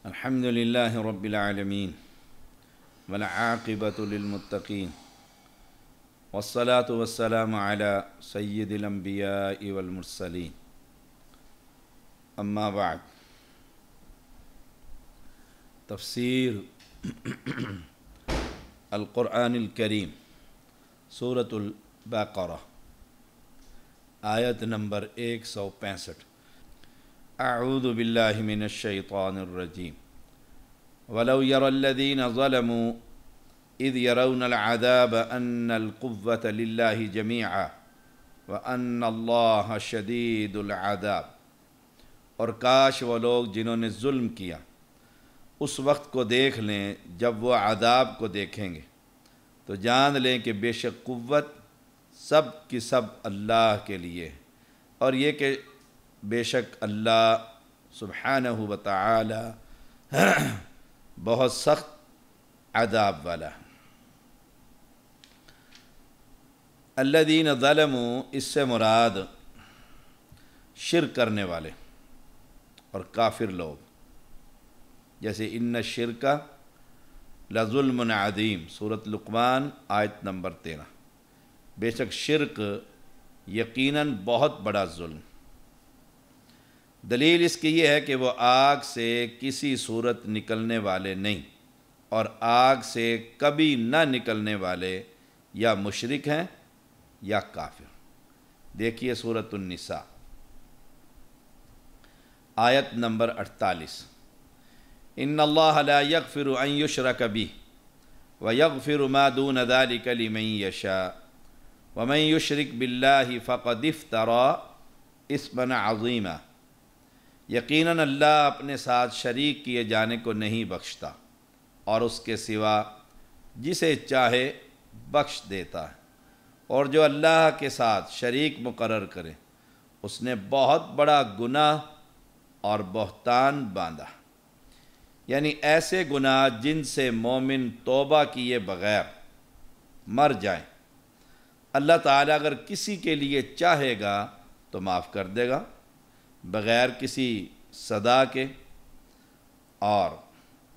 الحمد لله رب العالمين والعاقبة للمتقين والصلاة والسلام على سيد الأنبياء والمرسلين أما بعد تفسیر القرآن الکریم سورۃ البقرہ آیت نمبر 165 اعوذ باللہ من الشیطان الرجیم ولو يرى الذين ظلموا اذ يرون العذاب ان القوة لله جميعا وان اللہ شدید العذاب، اور کاش وہ لوگ جنہوں نے ظلم کیا اس وقت کو دیکھ لیں جب وہ عذاب کو دیکھیں گے تو جان لیں کہ بے شک قوت سب کی سب اللہ کے لیے، اور یہ کہ بے شک اللہ سبحانہ و تعالی بہت سخت عذاب والا۔ الذین ظلموا، اس سے مراد شرک کرنے والے اور کافر لوگ، جیسے ان الشرک لظلم عظیم، سورۃ لقمان آیت نمبر 13۔ بے شک شرک یقیناً بہت بڑا ظلم۔ دلیل اس کی یہ ہے کہ وہ آگ سے کسی صورت نکلنے والے نہیں، اور آگ سے کبھی نہ نکلنے والے یا مشرک ہیں یا کافر۔ دیکھیے سورۃ النساء آیت نمبر 48۔ ان اللہ لا یغفر ان یشرک بہ ویغفر ما دون ذلک لمن یشاء ومن یشرک باللہ فقد افتری اثما عظیما۔ یقیناً اللہ اپنے ساتھ شریک کیے جانے کو نہیں بخشتا، اور اس کے سوا جسے چاہے بخش دیتا ہے، اور جو اللہ کے ساتھ شریک مقرر کرے اس نے بہت بڑا گناہ اور بہتان باندھا۔ یعنی ایسے گناہ جن سے مومن توبہ کیے بغیر مر جائیں، اللہ تعالیٰ اگر کسی کے لیے چاہے گا تو معاف کر دے گا بغیر کسی سزا کے، اور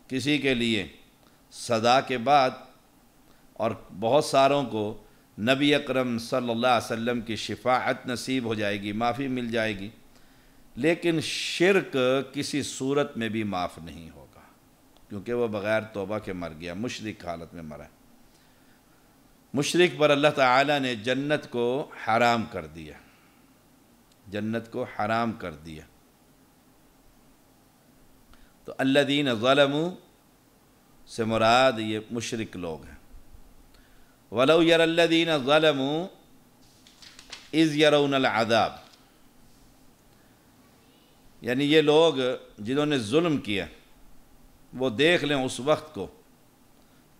کسی کے لیے سزا کے بعد، اور بہت ساروں کو نبی اکرم صلی اللہ علیہ وسلم کی شفاعت نصیب ہو جائے گی، معافی مل جائے گی، لیکن شرک کسی صورت میں بھی معاف نہیں ہوگا، کیونکہ وہ بغیر توبہ کے مر گیا، مشرک حالت میں مرا ہے۔ مشرک پر اللہ تعالیٰ نے جنت کو حرام کر دیا، جنت کو حرام کر دیا۔ تو الذین ظلموا سے مراد یہ مشرک لوگ ہیں۔ ولو یری الذین ظلموا اذ یرون العذاب، یعنی یہ لوگ جنہوں نے ظلم کیا وہ دیکھ لیں اس وقت کو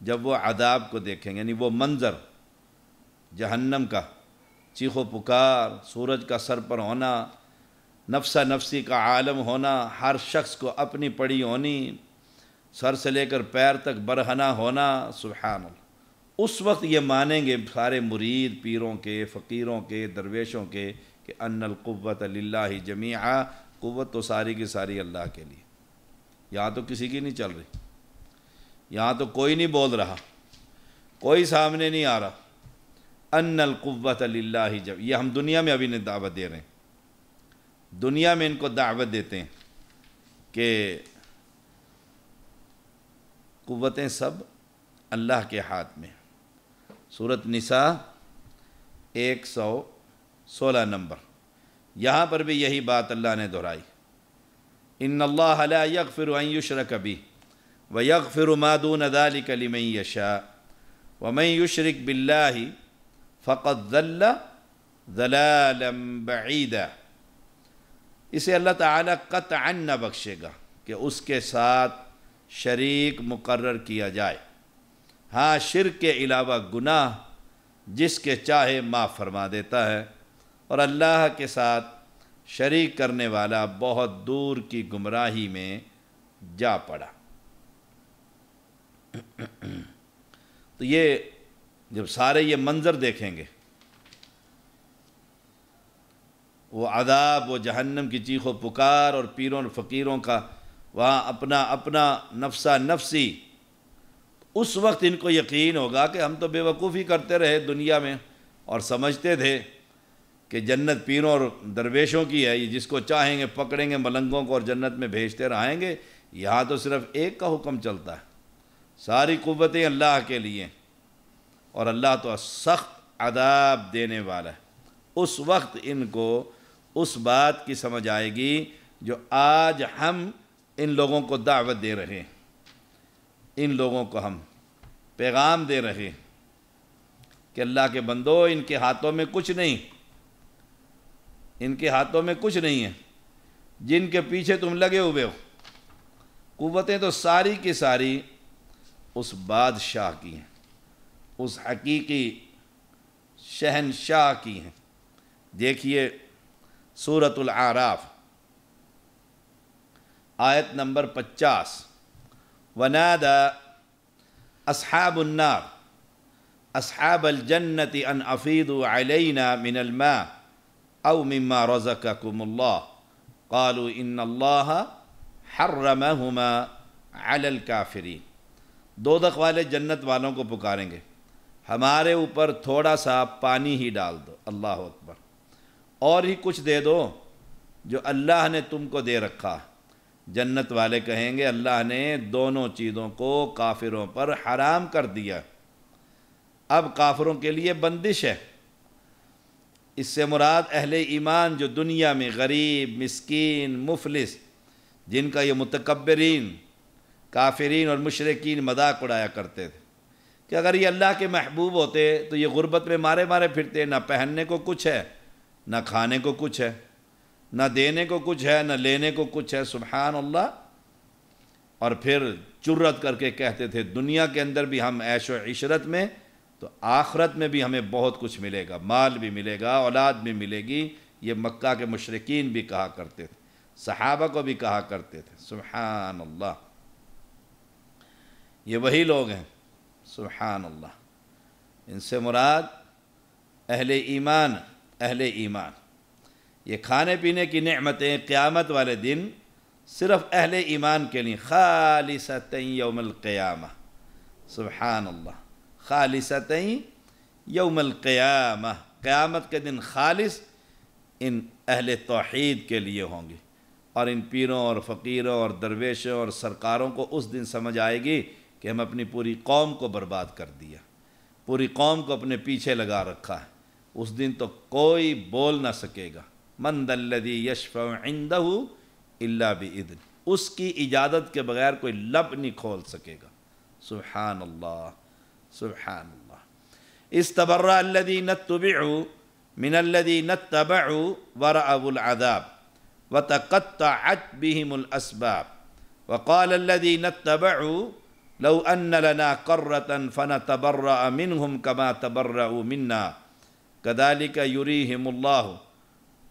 جب وہ عذاب کو دیکھیں گے، یعنی وہ منظر جہنم کا، چیخ و پکار، سورج کا سر پر ہونا، نفسا نفسی کا عالم ہونا، ہر شخص کو اپنی پڑی ہونی، سر سے لے کر پیر تک برہنہ ہونا، سبحان اللہ۔ اس وقت یہ مانیں گے سارے مرید، پیروں کے، فقیروں کے، درویشوں کے، کہ ان القوۃ للہ جمیعا، قوت تو ساری کی ساری اللہ کے لیے۔ یہاں تو کسی کی نہیں چل رہی، یہاں تو کوئی نہیں بول رہا، کوئی سامنے نہیں آ رہا۔ ان القوۃ للہ جب، یہ ہم دنیا میں ابھی انہیں دعوت دے رہے ہیں، دنیا میں ان کو دعوت دیتے ہیں کہ قوتیں سب اللہ کے ہاتھ میں۔ سورۃ نساء 116 نمبر، یہاں پر بھی یہی بات اللہ نے دہرائی۔ ان اللہ لا یغفر ان یشرک بہ ویغفر ما دون ذلک لمن یشاء ومن یشرک باللہ فقد ضل ضلالا بعیدا۔ اسے اللہ تعالیٰ قطعاً نہ بخشے گا کہ اس کے ساتھ شریک مقرر کیا جائے۔ ہاں، شرک کے علاوہ گناہ جس کے چاہے معاف فرما دیتا ہے، اور اللہ کے ساتھ شریک کرنے والا بہت دور کی گمراہی میں جا پڑا۔ تو یہ جب سارے یہ منظر دیکھیں گے، وہ عذاب، وہ جہنم کی چیخ و پکار، اور پیروں اور فقیروں کا وہاں اپنا اپنا نفسا نفسی، اس وقت ان کو یقین ہوگا کہ ہم تو بے وقوفی کرتے رہے دنیا میں اور سمجھتے تھے کہ جنت پیروں اور درویشوں کی ہے، یہ جس کو چاہیں گے پکڑیں گے ملنگوں کو اور جنت میں بھیجتے رہیں گے۔ یہاں تو صرف ایک کا حکم چلتا ہے، ساری قوتیں اللہ کے لیے، اور اللہ تو سخت عذاب دینے والا ہے۔ اس وقت ان کو اس بات کی سمجھ آئے گی جو آج ہم ان لوگوں کو دعوت دے رہے ہیں، ان لوگوں کو ہم پیغام دے رہے ہیں کہ اللہ کے بندو، ان کے ہاتھوں میں کچھ نہیں، ان کے ہاتھوں میں کچھ نہیں ہے، جن کے پیچھے تم لگے ہوئے ہو، قوتیں تو ساری کی ساری اس بادشاہ کی ہیں، اس حقیقی شہنشاہ کی ہیں۔ دیکھیے سورۃ الاعراف آیت نمبر 50، وَنَادَى أَصْحَابُ النَّارِ أَصْحَابَ الْجَنَّةِ أَنْ أَفِيضُوا عَلَيْنَا مِنَ الْمَاءِ أَوْ مِمَّا رَزَقَكُمُ اللَّهُ قَالُوا إِنَّ اللَّهَ حَرَّمَهُمَا عَلَى الْكَافِرِينَ۔ دوزخ والے جنت والوں کو پکاریں گے، ہمارے اوپر تھوڑا سا پانی ہی ڈال دو، اللہ اکبر، اور ہی کچھ دے دو جو اللہ نے تم کو دے رکھا۔ جنت والے کہیں گے اللہ نے دونوں چیزوں کو کافروں پر حرام کر دیا، اب کافروں کے لیے بندش ہے۔ اس سے مراد اہل ایمان جو دنیا میں غریب، مسکین، مفلس، جن کا یہ متکبرین، کافرین اور مشرکین مذاق اڑایا کرتے تھے کہ اگر یہ اللہ کے محبوب ہوتے تو یہ غربت میں مارے مارے پھرتے، نہ پہننے کو کچھ ہے، نہ کھانے کو کچھ ہے، نہ دینے کو کچھ ہے، نہ لینے کو کچھ ہے، سبحان اللہ۔ اور پھر جرأت کر کے کہتے تھے دنیا کے اندر بھی ہم عیش و عشرت میں، تو آخرت میں بھی ہمیں بہت کچھ ملے گا، مال بھی ملے گا، اولاد بھی ملے گی۔ یہ مکہ کے مشرکین بھی کہا کرتے تھے، صحابہ کو بھی کہا کرتے تھے، سبحان اللہ۔ یہ وہی لوگ ہیں، سبحان اللہ۔ ان سے مراد اہل ایمان، اہل ایمان۔ یہ کھانے پینے کی نعمتیں قیامت والے دن صرف اہل ایمان کے لیے، خالصتیں یوم القیامہ، سبحان اللہ، خالصتیں یوم القیامہ، قیامت کے دن خالص ان اہل توحید کے لیے ہوں گی۔ اور ان پیروں اور فقیروں اور درویشوں اور سرکاروں کو اس دن سمجھ آئے گی کہ ہم اپنی پوری قوم کو برباد کر دیا، پوری قوم کو اپنے پیچھے لگا رکھا ہے۔ اس دن تو کوئی بول نہ سکے گا، من ذا الذی یشفع عندہ الا بإذن، اس کی اجازت کے بغیر کوئی لب نہیں کھول سکے گا، سبحان اللہ، سبحان اللہ۔ استبرأ الذین اتبعوا من الذین اتبعوا ورأوا العذاب وتقطعت بهم الاسباب وقال الذین اتبعوا لو ان لنا قرة فنتبرأ منهم كما تبرأوا منا كذلك يريهم الله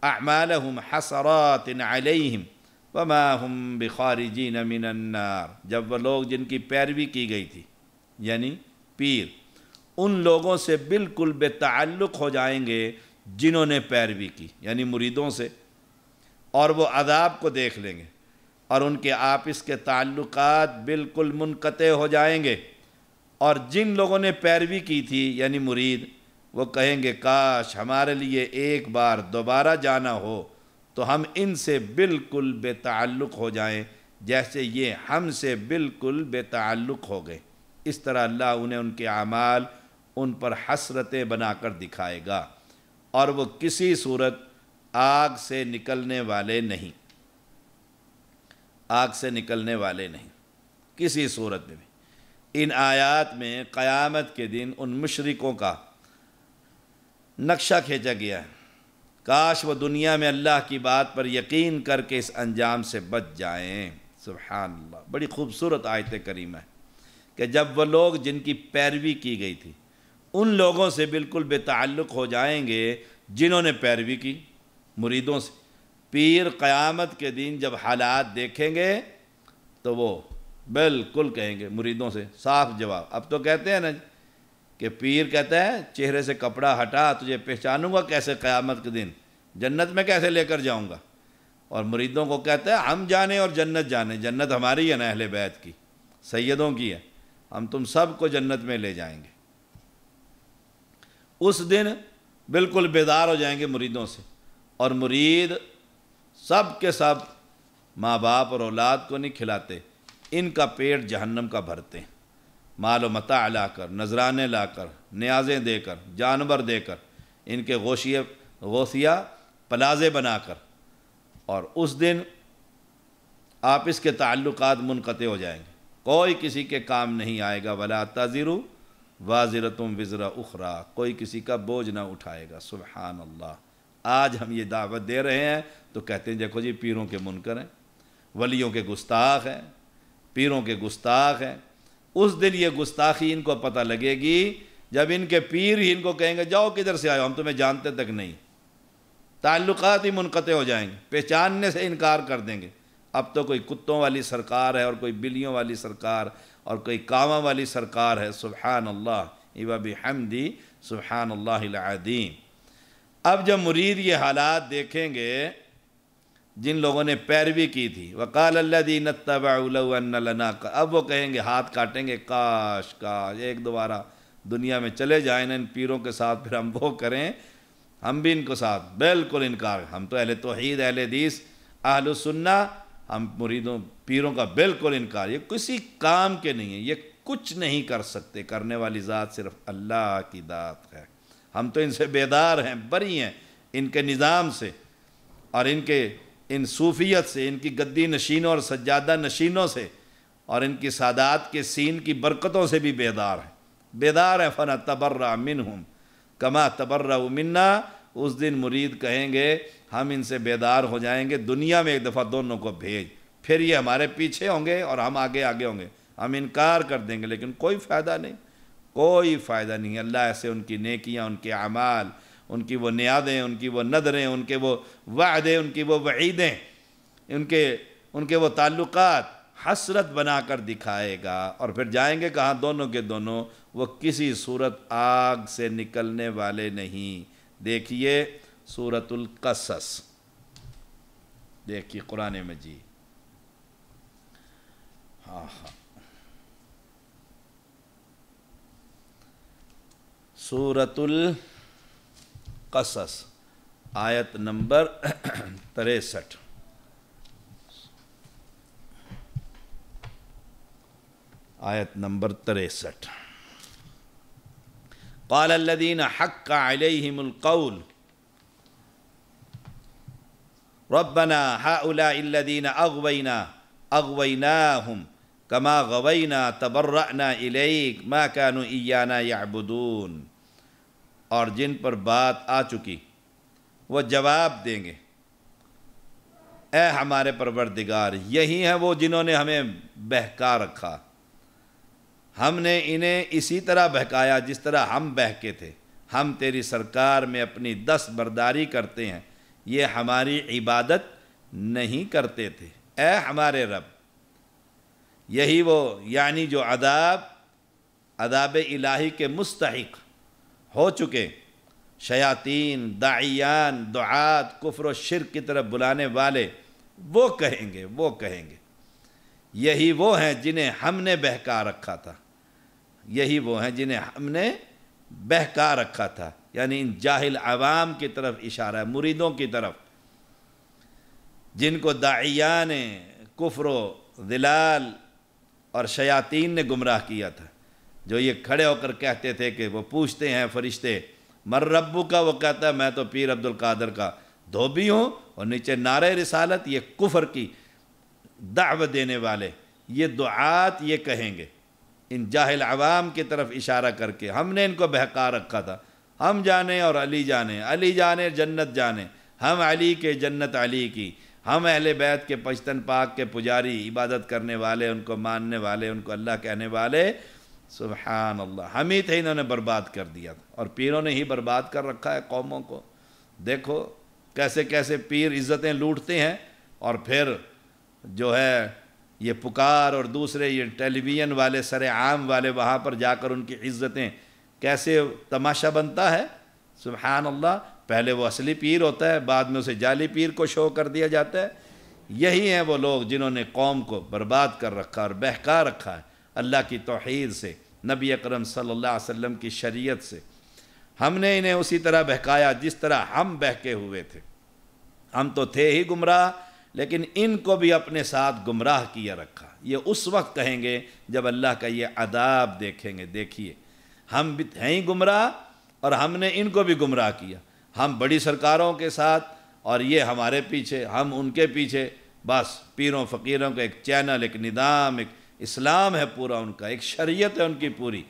اعمالهم حسرات علیہم وما هم بخارجین من النار۔ جب وہ لوگ جن کی پیروی کی گئی تھی، یعنی پیر، ان لوگوں سے بالکل بے تعلق ہو جائیں گے جنہوں نے پیروی کی، یعنی مریدوں سے، اور وہ عذاب کو دیکھ لیں گے، اور ان کے آپس کے تعلقات بالکل منقطع ہو جائیں گے۔ اور جن لوگوں نے پیروی کی تھی یعنی مرید، وہ کہیں گے کاش ہمارے لیے ایک بار دوبارہ جانا ہو تو ہم ان سے بالکل بے تعلق ہو جائیں جیسے یہ ہم سے بالکل بے تعلق ہو گئے۔ اس طرح اللہ انہیں ان کے اعمال ان پر حسرتیں بنا کر دکھائے گا، اور وہ کسی صورت آگ سے نکلنے والے نہیں، آگ سے نکلنے والے نہیں، کسی صورت میں بھی۔ ان آیات میں قیامت کے دن ان مشرکوں کا نقشہ کھینچا گیا ہے، کاش وہ دنیا میں اللہ کی بات پر یقین کر کے اس انجام سے بچ جائیں، سبحان اللہ۔ بڑی خوبصورت آیت کریمہ ہے کہ جب وہ لوگ جن کی پیروی کی گئی تھی ان لوگوں سے بالکل بے تعلق ہو جائیں گے جنہوں نے پیروی کی، مریدوں سے۔ پیر قیامت کے دن جب حالات دیکھیں گے تو وہ بالکل کہیں گے مریدوں سے، صاف جواب۔ اب تو کہتے ہیں نا کہ پیر کہتا ہے چہرے سے کپڑا ہٹا، تجھے پہچانوں گا کیسے قیامت کے دن، جنت میں کیسے لے کر جاؤں گا۔ اور مریدوں کو کہتا ہے ہم جانے اور جنت جانے، جنت ہماری ہے نا، اہل بیت کی، سیدوں کی ہے، ہم تم سب کو جنت میں لے جائیں گے۔ اس دن بالکل بیدار ہو جائیں گے مریدوں سے، اور مرید سب کے سب ماں باپ اور اولاد کو نہیں کھلاتے، ان کا پیٹ جہنم کا بھرتے ہیں، مال و متاع لا کر، نذرانے لا کر، نیازیں دے کر، جانور دے کر، ان کے غوثیہ پلازے بنا کر، اور اس دن آپس کے تعلقات منقطع ہو جائیں گے، کوئی کسی کے کام نہیں آئے گا، وَلَا تَزِرُ وَازِرَةٌ وِزْرَ أُخْرَى، کوئی کسی کا بوجھ نہ اٹھائے گا۔ سبحان اللہ، آج ہم یہ دعوت دے رہے ہیں تو کہتے ہیں دیکھو جی پیروں کے منکر ہیں، ولیوں کے گستاخ ہیں، پیروں کے گستاخ ہیں۔ اس دن یہ گستاخی ان کو پتہ لگے گی جب ان کے پیر ہی ان کو کہیں گے جاؤ کدھر سے آئے ہو، ہم تمہیں جانتے تک نہیں، تعلقات ہی منقطع ہو جائیں گے، پہچاننے سے انکار کر دیں گے۔ اب تو کوئی کتوں والی سرکار ہے اور کوئی بلیوں والی سرکار اور کوئی کانواں والی سرکار ہے، سبحان اللہ وبحمدہ سبحان اللہ العظیم۔ اب جب مرید یہ حالات دیکھیں گے جن لوگوں نے پیروی کی تھی، وقال الذین اتبعوا لو ان لنا، اب وہ کہیں گے، ہاتھ کاٹیں گے، کاش کاش ایک دوبارہ دنیا میں چلے جائیں نا ان پیروں کے ساتھ، پھر ہم وہ کریں، ہم بھی ان کو ساتھ۔ بالکل انکار، ہم تو اہل توحید، اہل حدیث، اہل سنہ، ہم مریدوں پیروں کا بالکل انکار، یہ کسی کام کے نہیں ہیں، یہ کچھ نہیں کر سکتے، کرنے والی ذات صرف اللہ کی ذات ہے۔ ہم تو ان سے بیدار ہیں، بری ہیں ان کے نظام سے اور ان صوفیت سے، ان کی گدی نشینوں اور سجادہ نشینوں سے اور ان کی سادات کے سین کی برکتوں سے بھی بیدار ہیں۔ فَنَتَبَرَّأَ مِنْهُمْ كَمَا تَبَرَّأُوا مِنَّا، اس دن مرید کہیں گے ہم ان سے بیدار ہو جائیں گے، دنیا میں ایک دفعہ دونوں کو بھیج، پھر یہ ہمارے پیچھے ہوں گے اور ہم آگے ہوں گے، ہم انکار کر دیں گے، لیکن کوئی فائدہ نہیں، کوئی فائدہ نہیں۔ اللہ ایسے ان کی نیکیاں، ان کے اعمال، ان کی وہ نیازیں، ان کی وہ نذریں، ان کے وہ وعدے، ان کی وہ وعیدیں، ان کے وہ تعلقات حسرت بنا کر دکھائے گا، اور پھر جائیں گے کہاں؟ دونوں کے دونوں وہ کسی صورت آگ سے نکلنے والے نہیں۔ دیکھیے سورۃ القصص، دیکھیے قرآن مجید، سورۃ القصص آیت نمبر 63، آیت نمبر 63۔ قال الذين حق عليهم القول ربنا هؤلاء الذين أغويناهم كما غوينا تبرأنا إليك ما كانوا إيانا يعبدون، اور جن پر بات آ چکی وہ جواب دیں گے، اے ہمارے پروردگار یہی ہیں وہ جنہوں نے ہمیں بہکا رکھا، ہم نے انہیں اسی طرح بہکایا جس طرح ہم بہکے تھے، ہم تیری سرکار میں اپنی دست برداری کرتے ہیں، یہ ہماری عبادت نہیں کرتے تھے، اے ہمارے رب۔ یہی وہ یعنی جو عذاب الہی کے مستحق ہو چکے شیاطین، داعیان، دعات، کفر و شرک کی طرف بلانے والے، وہ کہیں گے یہی وہ ہیں جنہیں ہم نے بہکا رکھا تھا، یہی وہ ہیں جنہیں ہم نے بہکا رکھا تھا، یعنی ان جاہل عوام کی طرف اشارہ ہے، مریدوں کی طرف، جن کو داعیان کفر و ضلال اور شیاطین نے گمراہ کیا تھا، جو یہ کھڑے ہو کر کہتے تھے کہ وہ پوچھتے ہیں فرشتے مر ربو کا، وہ کہتا ہے میں تو پیر عبد القادر کا دھوبی ہوں، اور نیچے نعرہ رسالت، یہ کفر کی دعوت دینے والے، یہ دعات یہ کہیں گے ان جاہل عوام کی طرف اشارہ کر کے، ہم نے ان کو بہکا رکھا تھا، ہم جانے اور علی جانے، علی جانے جنت جانے، ہم علی کے جنت علی کی، ہم اہل بیت کے پشتن پاک کے پجاری، عبادت کرنے والے، ان کو ماننے والے، ان کو اللہ کہنے والے، سبحان اللہ، ہم ہی تھے انہوں نے برباد کر دیا تھا، اور پیروں نے ہی برباد کر رکھا ہے قوموں کو۔ دیکھو کیسے کیسے پیر عزتیں لوٹتے ہیں، اور پھر جو ہے یہ پکار اور دوسرے یہ ٹیلی ویژن والے، سر عام والے، وہاں پر جا کر ان کی عزتیں کیسے تماشا بنتا ہے، سبحان اللہ، پہلے وہ اصلی پیر ہوتا ہے، بعد میں اسے جعلی پیر کو شو کر دیا جاتا ہے۔ یہی ہیں وہ لوگ جنہوں نے قوم کو برباد کر رکھا اور بہکا رکھا ہے اللہ کی توحید سے، نبی اکرم صلی اللہ علیہ وسلم کی شریعت سے۔ ہم نے انہیں اسی طرح بہکایا جس طرح ہم بہکے ہوئے تھے۔ ہم تو تھے ہی گمراہ، لیکن ان کو بھی اپنے ساتھ گمراہ کیا رکھا۔ یہ اس وقت کہیں گے جب اللہ کا یہ عذاب دیکھیں گے۔ دیکھیے ہم بھی ہیں ہی گمراہ اور ہم نے ان کو بھی گمراہ کیا۔ ہم بڑی سرکاروں کے ساتھ اور یہ ہمارے پیچھے، ہم ان کے پیچھے، بس پیروں فقیروں کا ایک چینل، ایک نظام، ایک اسلام ہے پورا ان کا، ایک شریعت ہے ان کی پوری،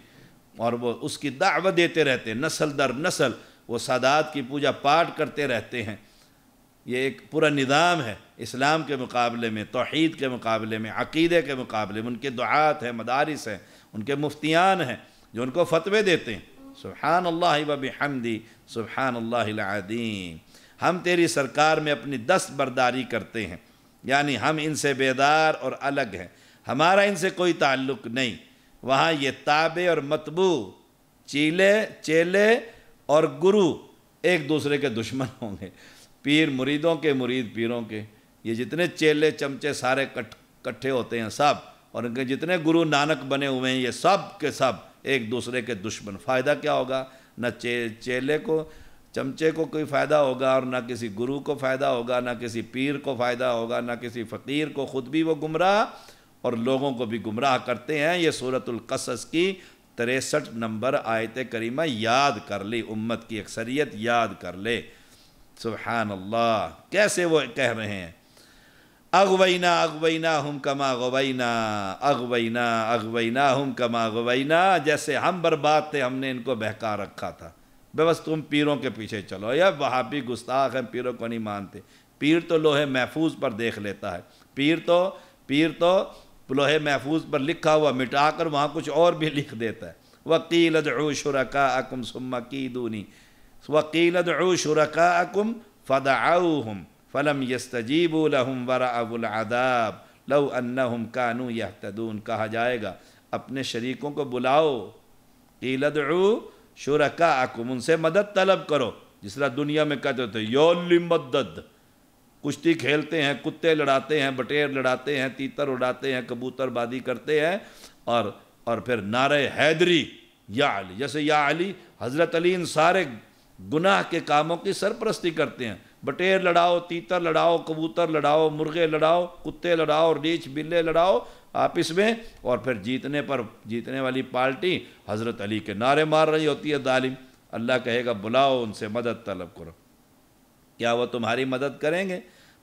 اور وہ اس کی دعوت دیتے رہتے ہیں نسل در نسل۔ وہ سادات کی پوجا پاٹ کرتے رہتے ہیں۔ یہ ایک پورا نظام ہے اسلام کے مقابلے میں، توحید کے مقابلے میں، عقیدے کے مقابلے میں۔ ان کے دعات ہیں، مدارس ہیں، ان کے مفتیان ہیں جو ان کو فتوے دیتے ہیں۔ سبحان اللہ و بحمدی سبحان اللہ العظیم۔ ہم تیری سرکار میں اپنی دست برداری کرتے ہیں، یعنی ہم ان سے بیدار اور الگ ہیں، ہمارا ان سے کوئی تعلق نہیں۔ وہاں یہ تابع اور متبوع، چیلے اور گرو ایک دوسرے کے دشمن ہوں گے۔ پیر مریدوں کے، مرید پیروں کے، یہ جتنے چیلے چمچے سارے کٹھے ہوتے ہیں سب، اور ان کے جتنے گرو نانک بنے ہوئے ہیں یہ سب کے سب ایک دوسرے کے دشمن۔ فائدہ کیا ہوگا؟ نہ چیلے کو، چمچے کو کوئی فائدہ ہوگا، اور نہ کسی گرو کو فائدہ ہوگا، نہ کسی پیر کو فائدہ ہوگا، نہ کسی فقیر کو۔ خود بھی وہ گمراہ اور لوگوں کو بھی گمراہ کرتے ہیں۔ یہ سورۃ القصص کی 63 نمبر آیت کریمہ یاد کر لی، امت کی اکثریت یاد کر لے۔ سبحان اللہ، کیسے وہ کہہ رہے ہیں اغویناہم کما غوینا، اغویناہم کما غوینا، جیسے ہم برباد تھے ہم نے ان کو بہکا رکھا تھا۔ بس تم پیروں کے پیچھے چلو، یا وہابی گستاخ ہیں، پیروں کو نہیں مانتے۔ پیر تو لوہے محفوظ پر دیکھ لیتا ہے، پیر تو لوہے محفوظ پر لکھا ہوا مٹا کر وہاں کچھ اور بھی لکھ دیتا ہے۔ وَقِيلَ ادْعُوا شُرَكَاءَكُمْ ثُمَّ كِيدُونِي وَقِيلَ ادْعُوا شُرَكَاءَكُمْ فَدَعَوْهُمْ فَلَمْ يَسْتَجِيبُوا لَهُمْ وَرَأَوُا الْعَذَابَ لَوْ أَنَّهُمْ كَانُوا يَهْتَدُونَ۔ کہا جائے گا اپنے شریکوں کو بلاؤ، قِيلَ ادْعُوا شُرَكَاءَكُمْ، ان سے مدد طلب کرو، جس طرح دنیا میں کہتے ہوتے یولی مدد، کشتی کھیلتے ہیں، کتے لڑاتے ہیں، بٹیر لڑاتے ہیں، تیتر اڑاتے ہیں، کبوتر بازی کرتے ہیں، اور پھر نعرہ حیدری یا علی، جیسے یا علی، حضرت علی ان سارے گناہ کے کاموں کی سرپرستی کرتے ہیں۔ بٹیر لڑاؤ، تیتر لڑاؤ، کبوتر لڑاؤ، مرغے لڑاؤ، کتے لڑاؤ، ریچھ بلے لڑاؤ آپس میں، اور پھر جیتنے والی پارٹی حضرت علی کے نعرے مار رہی ہوتی ہے ظالم۔ اللہ کہے گا بلاؤ، ان سے مدد طلب کرو۔ کیا وہ تمہاری مدد کریں گے؟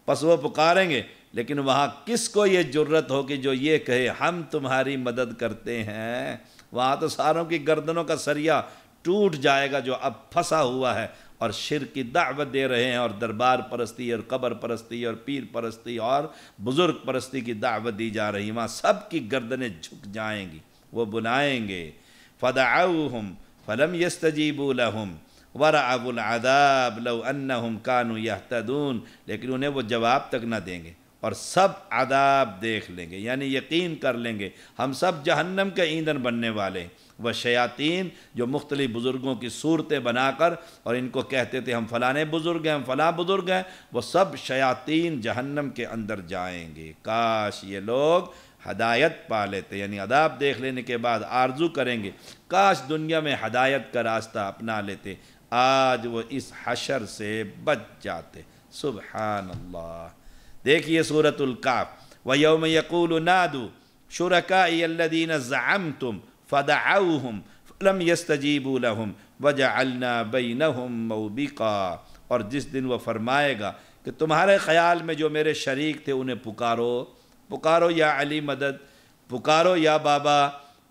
پس وہ پکاریں گے، لیکن وہاں کس کو یہ جرت ہوگی جو یہ کہے ہم تمہاری مدد کرتے ہیں؟ وہاں تو ساروں کی گردنوں کا سریا ٹوٹ جائے گا جو اب پھنسا ہوا ہے اور شرک کی دعوت دے رہے ہیں، اور دربار پرستی اور قبر پرستی اور پیر پرستی اور بزرگ پرستی کی دعوت دی جا رہی۔ وہاں سب کی گردنیں جھک جائیں گی، وہ بلائیں گے۔ فَدَعَوْهُمْ فَلَمْ يَسْتَجِيبُوا لَهُمْ وَرَأَوُا الْعَذَابَ لَوْ أَنَّهُمْ كَانُوا يَهْتَدُونَ، لیکن انہیں وہ جواب تک نہ دیں گے اور سب عذاب دیکھ لیں گے، یعنی یقین کر لیں گے ہم سب جہنم کے ایندھن بننے والے ہیں۔ وہ شیاطین جو مختلف بزرگوں کی صورتیں بنا کر اور ان کو کہتے تھے ہم فلانے بزرگ ہیں، ہم فلاں بزرگ ہیں، وہ سب شیاطین جہنم کے اندر جائیں گے۔ کاش یہ لوگ ہدایت پا لیتے، یعنی عذاب دیکھ لینے کے بعد آرزو کریں گے کاش دنیا میں ہدایت کا راستہ اپنا لیتے، آج وہ اس حشر سے بچ جاتے۔ سبحان اللہ۔ دیکھیے سورۃ الکہف، وَيَوْمَ يَقُولُ نَادُوا شُرَكَائِيَ الَّذِينَ زَعَمْتُمْ فَدَعَوْهُمْ فَلَمْ يَسْتَجِيبُوا لَهُمْ وَجَعَلْنَا بَيْنَهُمْ مَوْبِقًا، اور جس دن وہ فرمائے گا کہ تمہارے خیال میں جو میرے شریک تھے انہیں پکارو یا علی مدد، پکارو یا بابا،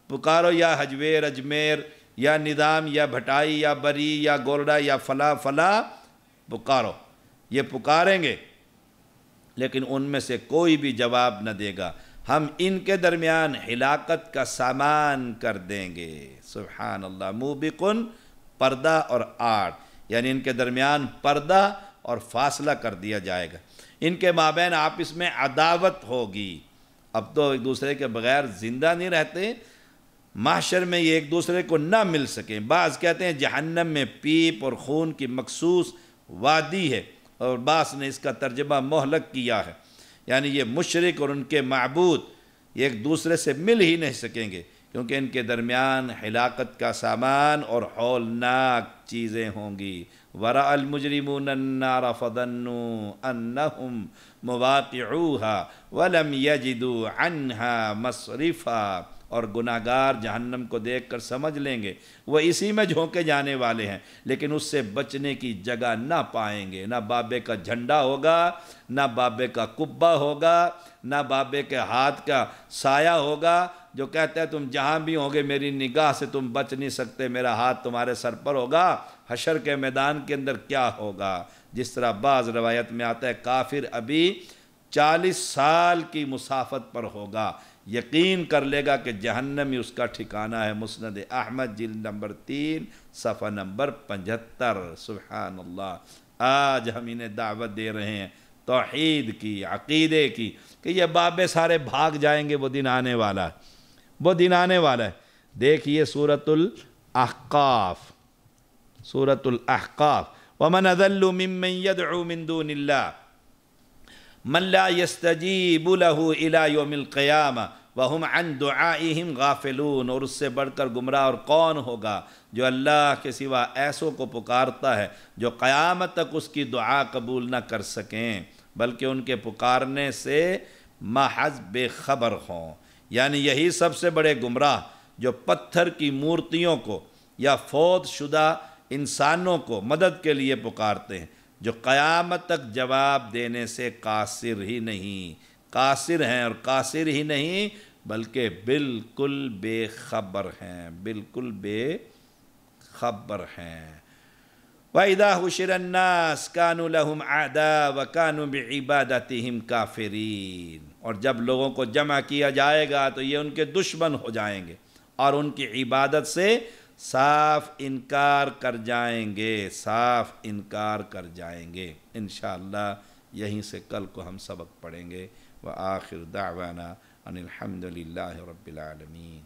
پکارو یا حجویر اجمیر یا نظام یا بھٹائی یا بری یا گورڈا یا فلاں پکارو، یہ پکاریں گے، لیکن ان میں سے کوئی بھی جواب نہ دے گا۔ ہم ان کے درمیان ہلاکت کا سامان کر دیں گے۔ سبحان اللہ۔ موبقن، پردہ اور آڑ، یعنی ان کے درمیان پردہ اور فاصلہ کر دیا جائے گا، ان کے مابین آپس میں عداوت ہوگی۔ اب تو ایک دوسرے کے بغیر زندہ نہیں رہتے، محشر میں یہ ایک دوسرے کو نہ مل سکیں۔ بعض کہتے ہیں جہنم میں پیپ اور خون کی مخصوص وادی ہے، اور بعض نے اس کا ترجمہ مہلک کیا ہے، یعنی یہ مشرک اور ان کے معبود یہ ایک دوسرے سے مل ہی نہیں سکیں گے، کیونکہ ان کے درمیان ہلاکت کا سامان اور ہولناک چیزیں ہوں گی۔ وَرَأَى الْمُجْرِمُونَ النَّارَ فَظَنُّوا أَنَّهُمْ مُوَاقِعُوهَا وَلَمْ يَجِدُوا عَنْهَا مَصْرِفًا، اور گناہگار جہنم کو دیکھ کر سمجھ لیں گے وہ اسی میں جھونکے جانے والے ہیں، لیکن اس سے بچنے کی جگہ نہ پائیں گے، نہ بابے کا جھنڈا ہوگا، نہ بابے کا قبہ ہوگا، نہ بابے کے ہاتھ کا سایہ ہوگا جو کہتا ہے تم جہاں بھی ہوگے میری نگاہ سے تم بچ نہیں سکتے، میرا ہاتھ تمہارے سر پر ہوگا۔ حشر کے میدان کے اندر کیا ہوگا؟ جس طرح بعض روایت میں آتا ہے کافر ابھی 40 سال کی مسافت پر ہوگا، یقین کر لے گا کہ جہنم ہی اس کا ٹھکانہ ہے۔ مسند احمد جلد نمبر 3 صفحہ نمبر 75۔ سبحان اللہ، آج ہم انہیں دعوت دے رہے ہیں توحید کی، عقیدے کی، کہ یہ بابے سارے بھاگ جائیں گے، وہ دن آنے والا ہے، وہ دن آنے والا ہے۔ دیکھیے سورۃ الاحقاف، سورۃ الاحقاف، وَمَنْ أَضَلُّ مِمَّنْ يَدْعُو مِن دُونِ اللَّهِ من لا يستجیب له الى یوم القیامہ وہم عن دعائہم غافلون، اور اس سے بڑھ کر گمراہ اور کون ہوگا جو اللہ کے سوا ایسوں کو پکارتا ہے جو قیامت تک اس کی دعا قبول نہ کر سکیں بلکہ ان کے پکارنے سے محض بے خبر ہوں۔ یعنی یہی سب سے بڑے گمراہ جو پتھر کی مورتیوں کو یا فوت شدہ انسانوں کو مدد کے لیے پکارتے ہیں، جو قیامت تک جواب دینے سے قاصر ہی نہیں، قاصر ہیں اور قاصر ہی نہیں بلکہ بالکل بے خبر ہیں، بالکل بے خبر ہیں۔ وَإِذَا حُشِرَ النَّاسُ كَانُوا لَهُمْ أَعْدَاءً وَكَانُوا بِعِبَادَتِهِمْ كَافِرِينَ، اور جب لوگوں کو جمع کیا جائے گا تو یہ ان کے دشمن ہو جائیں گے اور ان کی عبادت سے صاف انکار کر جائیں گے، صاف انکار کر جائیں گے۔ انشاءاللہ یہیں سے کل کو ہم سبق پڑھیں گے۔ وآخر دعوانا ان الحمد للہ رب العالمین۔